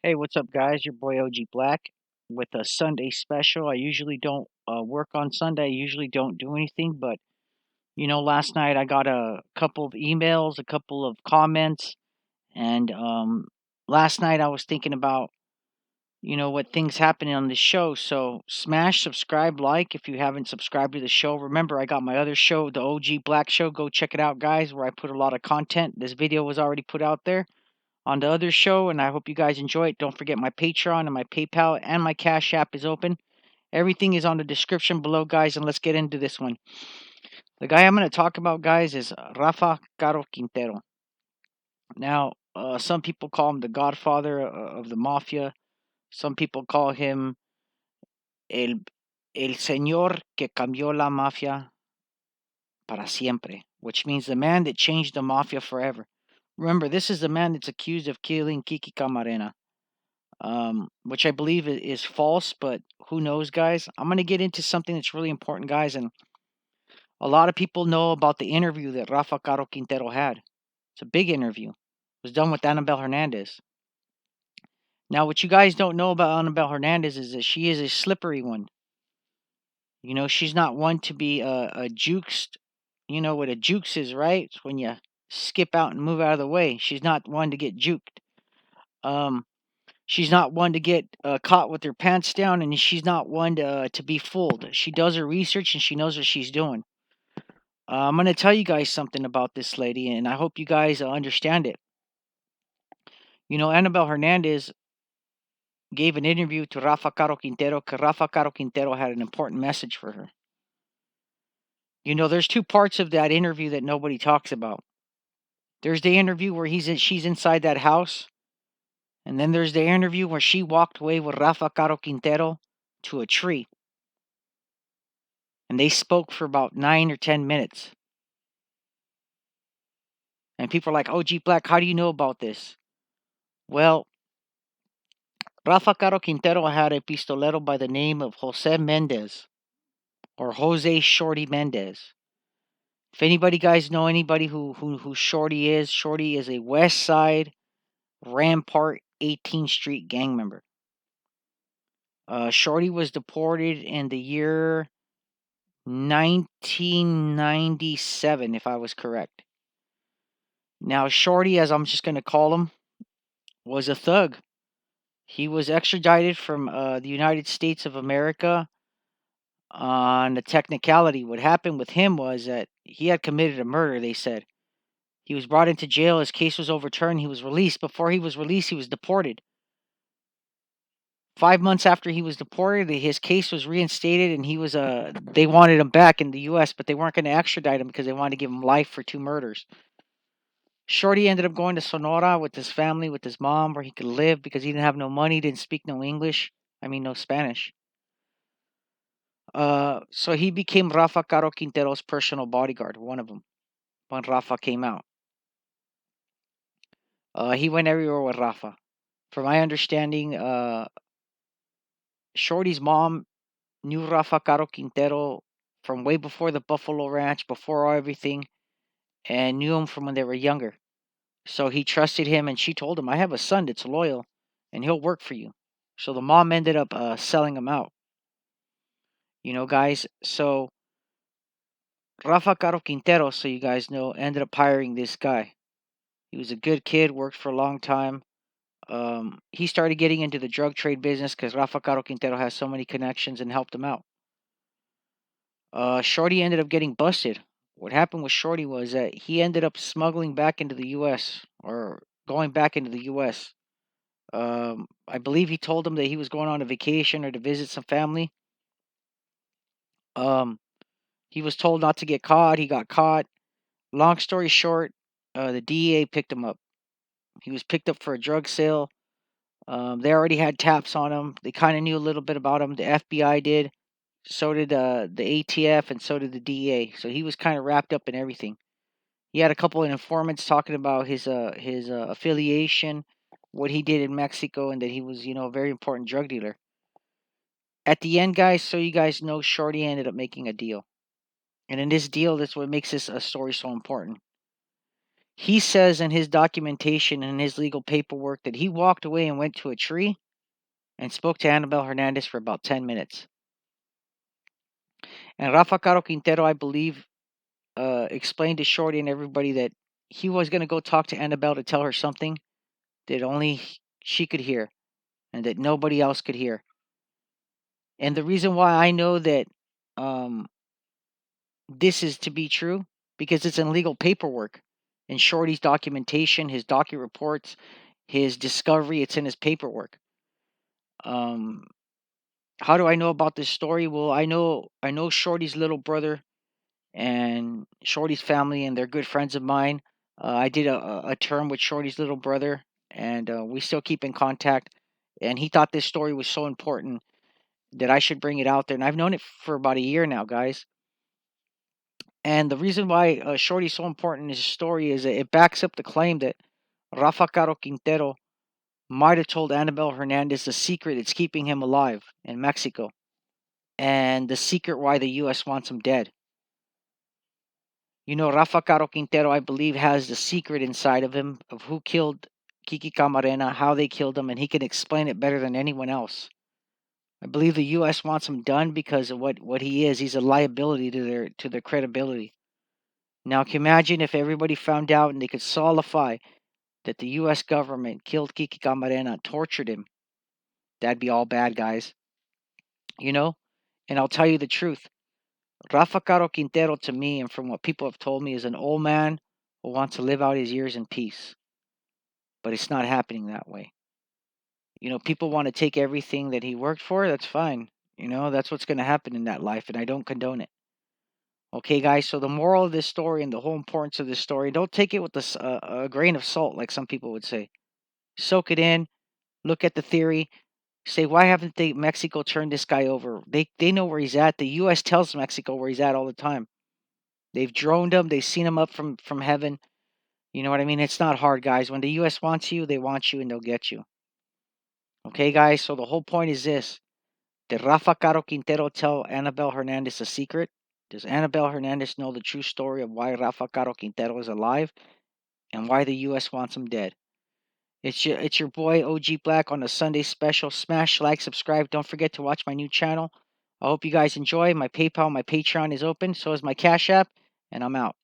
Hey, what's up, guys? Your boy OG Black with a Sunday special. I usually don't work on Sunday. I usually don't do anything, but last night I got a couple of emails, a couple of comments, and last night I was thinking about what things happening on the show. So smash subscribe, like if you haven't subscribed to the show. Remember, I got my other show, the OG Black Show. Go check it out, guys, where I put a lot of content. This video was already put out there on the other show, and I hope you guys enjoy it. Don't forget my Patreon and my PayPal and my Cash App is open. Everything is on the description below, guys, and let's get into this one. The guy I'm going to talk about, guys, is Rafa Caro Quintero. Now, some people call him the godfather of the mafia. Some people call him el, el señor que cambió la mafia para siempre, which means the man that changed the mafia forever. Remember, this is the man that's accused of killing Kiki Camarena. Which I believe is false, but who knows, guys? I'm going to get into something that's really important, guys, and a lot of people know about the interview that Rafa Caro Quintero had. It's a big interview. It was done with Anabelle Hernanadez. Now, what you guys don't know about Anabelle Hernanadez is that she is a slippery one. She's not one to be a juked. You know what a jukes is, right? It's when you skip out and move out of the way. She's not one to get juked. Um, She's not one to get caught with her pants down, and she's not one to be fooled. She does her research and she knows what she's doing. I'm going to tell you guys something about this lady, and I hope you guys understand it. Anabelle Hernandez gave an interview to Rafa Caro Quintero because Rafa Caro Quintero had an important message for her. There's two parts of that interview that nobody talks about. There's the interview where she's inside that house, and then there's the interview where she walked away with Rafa Caro Quintero to a tree. And they spoke for about 9 or 10 minutes. And people are like, OG Black, how do you know about this? Well, Rafa Caro Quintero had a pistolero by the name of Jose Mendez, or Jose Shorty Mendez. If anybody guys know anybody who Shorty is a West Side Rampart 18th Street gang member. Shorty was deported in the year 1997, if I was correct. Now, Shorty, as I'm just going to call him, was a thug. He was extradited from the United States of America on a technicality. What happened with him was that he had committed a murder, they said. He was brought into jail. His case was overturned. He was released. Before he was released, he was deported. 5 months after he was deported, his case was reinstated, and he was they wanted him back in the U.S., but they weren't going to extradite him because they wanted to give him life for 2 murders. Shorty ended up going to Sonora with his family, with his mom, where he could live because he didn't have no money, didn't speak no English. No Spanish. So he became Rafa Caro Quintero's personal bodyguard, one of them, when Rafa came out. He went everywhere with Rafa. From my understanding, Shorty's mom knew Rafa Caro Quintero from way before the Buffalo Ranch, before everything, and knew him from when they were younger. So he trusted him, and she told him, I have a son that's loyal, and he'll work for you. So the mom ended up selling him out. Guys, so Rafa Caro Quintero, so you guys know, ended up hiring this guy. He was a good kid, worked for a long time. He started getting into the drug trade business because Rafa Caro Quintero has so many connections and helped him out. Shorty ended up getting busted. What happened with Shorty was that he ended up smuggling back into the U.S. or going back into the U.S. I believe he told him that he was going on a vacation or to visit some family. He was told not to get caught. He got caught. Long story short, the DEA picked him up. He was picked up for a drug sale. They already had taps on him. They kind of knew a little bit about him. The FBI did. So did the ATF, and so did the DEA. So he was kind of wrapped up in everything. He had a couple of informants talking about his affiliation, what he did in Mexico, and that he was a very important drug dealer. At the end, guys, so you guys know, Shorty ended up making a deal, and in this deal, that's what makes this story so important. He says in his documentation and his legal paperwork that he walked away and went to a tree and spoke to Anabelle Hernanadez for about 10 minutes. And Rafa Caro Quintero, I believe, explained to Shorty and everybody that he was going to go talk to Anabelle to tell her something that only she could hear and that nobody else could hear. And the reason why I know that um, this is to be true, because it's in legal paperwork. In Shorty's documentation, his docu reports, his discovery, it's in his paperwork. Um, how do I know about this story? Well, I know Shorty's little brother and Shorty's family, and they're good friends of mine. I did a term with Shorty's little brother, and we still keep in contact. And he thought this story was so important that I should bring it out there. And I've known it for about a year now, guys. And the reason why Shorty's so important in his story is that it backs up the claim that Rafa Caro Quintero might have told Anabelle Hernandez the secret that's keeping him alive in Mexico, and the secret why the U.S. wants him dead. You know, Rafa Caro Quintero, I believe, has the secret inside of him of who killed Kiki Camarena, how they killed him, and he can explain it better than anyone else. I believe the U.S. wants him done because of what he is. He's a liability to their credibility. Now, can you imagine if everybody found out and they could solidify that the U.S. government killed Kiki Camarena, tortured him? That'd be all bad, guys. You know? And I'll tell you the truth. Rafa Caro Quintero, to me, and from what people have told me, is an old man who wants to live out his years in peace. But it's not happening that way. You know, people want to take everything that he worked for. That's fine. You know, that's what's going to happen in that life, and I don't condone it. Okay, guys. So the moral of this story and the whole importance of this story, don't take it with a grain of salt, like some people would say. Soak it in. Look at the theory. Say, why haven't they Mexico turned this guy over? They know where he's at. The U.S. tells Mexico where he's at all the time. They've droned him. They've seen him up from heaven. You know what I mean? It's not hard, guys. When the U.S. wants you, they want you, and they'll get you. Okay, guys. So the whole point is this: did Rafa Caro Quintero tell Anabelle Hernandez a secret? Does Anabelle Hernandez know the true story of why Rafa Caro Quintero is alive and why the U.S. wants him dead? It's your boy OG Black on a Sunday special. Smash like, subscribe. Don't forget to watch my new channel. I hope you guys enjoy. My PayPal, my Patreon is open. So is my Cash App, and I'm out.